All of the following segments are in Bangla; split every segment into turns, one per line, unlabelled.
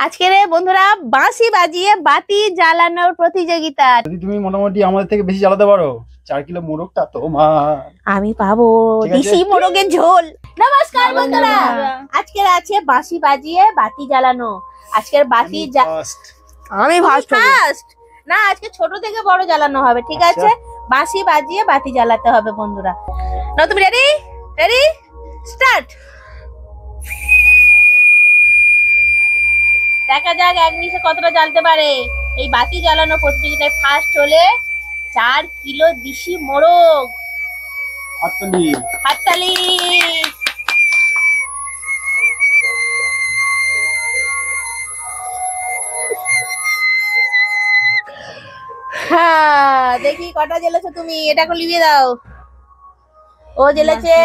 আজকে রে বন্ধুরা বাঁশি বাজিয়ে বাতি জ্বালানোর প্রতিযোগিতা।
যদি তুমি মোটামুটি আমাদের থেকে বেশি জ্বালাতে পারো 4 কিলো মোরগটা তোমার।
আমি পাবো দেশি মোরগের ঝোল। নমস্কার বন্ধুরা, আজকের আছে বাঁশি বাজিয়ে বাতি জ্বালানো। আজকের বাতি
আমি
ফার্স্ট না, আজকে ছোট থেকে বড় জ্বালানো হবে, ঠিক আছে? বাঁশি বাজিয়ে বাতি জ্বালাতে হবে বন্ধুরা। না তুমি রেডি? Ready start. দেখা যাক এক নিশে কতটা জ্বালতে পারে। এই বাতি জ্বালানো প্রতিযোগিতায় ফার্স্ট হলে 4 কিলো দেশি মোরগ। হাততালি। হ্যাঁ, দেখি কটা জ্বেলেছো তুমি, এটা করে লিভিয়ে দাও। ও জ্বেলেছে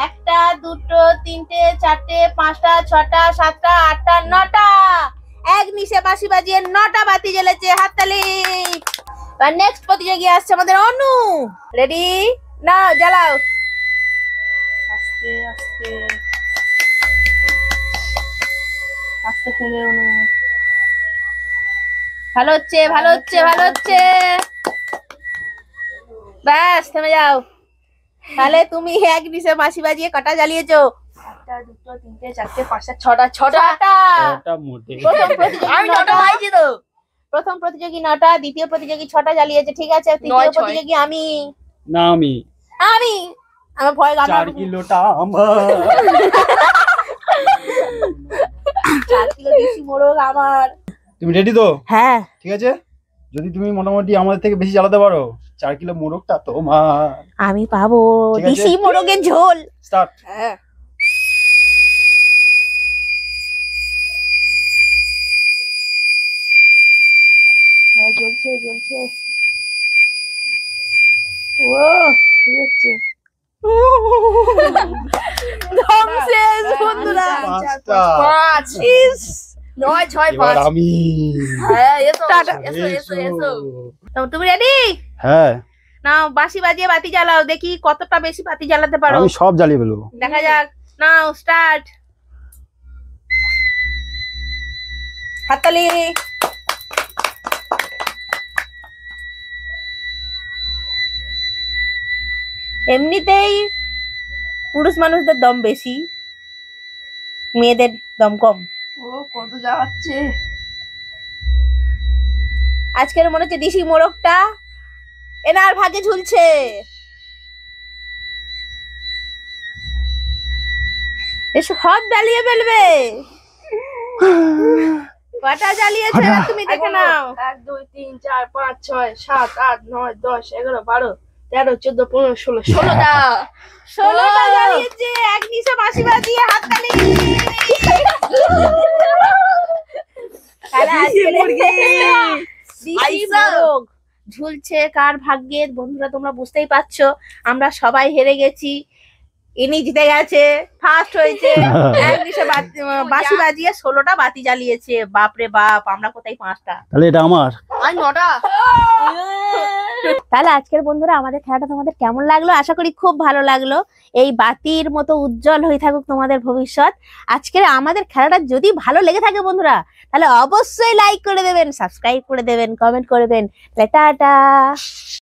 1টা 2টো 3টে 4টে 5টা 6টা 7টা 8টা 9টা। এক নিশে বাঁশি বাজিয়ে 9টা বাতি জ্বেলেছে, হাততালি। আর নেক্সট প্রতিযোগী আসছে আমাদের অনু। রেডি না, জ্বালাও। আস্তে আস্তে আস্তে করে অনু। ভালো হচ্ছে, ভালো হচ্ছে, ভালো হচ্ছে। ব্যাস থেমে যাও। তাহলে তুমি এক নিশে বাঁশি বাজিয়ে কটা জ্বালিয়েছো? 1টা 2টো 3টে 4টে 5টা 6টা 6টা। আমি 9টা পাইছি তো। প্রথম প্রতিযোগী 9টা, দ্বিতীয় প্রতিযোগী 6টা জ্বালিয়েছে, ঠিক আছে? তৃতীয় প্রতিযোগী আমি।
না আমি
আমার ভয় গান।
4 কিলোটা আমার।
4 কিলো দেশি মোরগ আমার।
তুমি রেডি তো?
হ্যাঁ,
ঠিক আছে। যদি তুমি মোটামুটি আমাদের থেকে বেশি জ্বালাতে পারো 4 কিলো মোরগটা তোমার।
আমি পাবো দেশি মোরগের ঝোল।
স্টার্ট।
হ্যাঁ, জ্বলছে জ্বলছে। ও ঠিক আছে। ধ্বংসের বন্ধুরা। 5 9 6 5।
আমি
হ্যাঁ, এসো এসো এসো এসো। তুমি রেডি?
হ্যাঁ।
নাও বাঁশি বাজিয়ে বাতি জ্বালাও, দেখি কতটা বেশি বাতি জ্বালাতে পারো।
আমি সব জ্বালিয়ে ফেলবো।
দেখা যাক। নাও স্টার্ট। হাততালি। এমনিতেই পুরুষ মানুষদের দম বেশি, মেয়েদের দম কম। ও কত যাচ্ছে। আজকের মনে হচ্ছে দেশি মোরগটা এনার ভাগে ঝুলছে। এসব হাত জ্বালিয়ে ফেলবে। কটা জ্বালিয়েছে তুমি দেখে নাও।
1 2 3 4 5 6 7 8 9 10 11 12 13 14 15 16 16টা
16টা জ্বালিয়েছে এক নিশে বাঁশি বাজিয়ে, হাততালি। দেশি মোরগ ঝুলছে কার ভাগ্যে বন্ধুরা, তোমরা বুঝতেই পারছো। আমরা সবাই হেরে গেছি, ইনি জিতে গেছে, ফার্স্ট হয়েছে। এক নিশে বাঁশি বাজিয়ে 16টা বাতি জ্বালিয়েছে। বাপরে বাপ, আমরা কোথায় 5টা।
তাহলে এটা আমার।
আর 9টা।
তাহলে আজকের বন্ধুরা আমাদের খেলাটা তোমাদের কেমন লাগলো? আশা করি খুব ভালো লাগলো। এই বাতির মতো উজ্জ্বল হয়ে থাকুক তোমাদের ভবিষ্যৎ। আজকের আমাদের খেলাটা যদি ভালো লেগে থাকে বন্ধুরা, তাহলে অবশ্যই লাইক করে দেবেন, সাবস্ক্রাইব করে দেবেন, কমেন্ট করবেন। টাটা।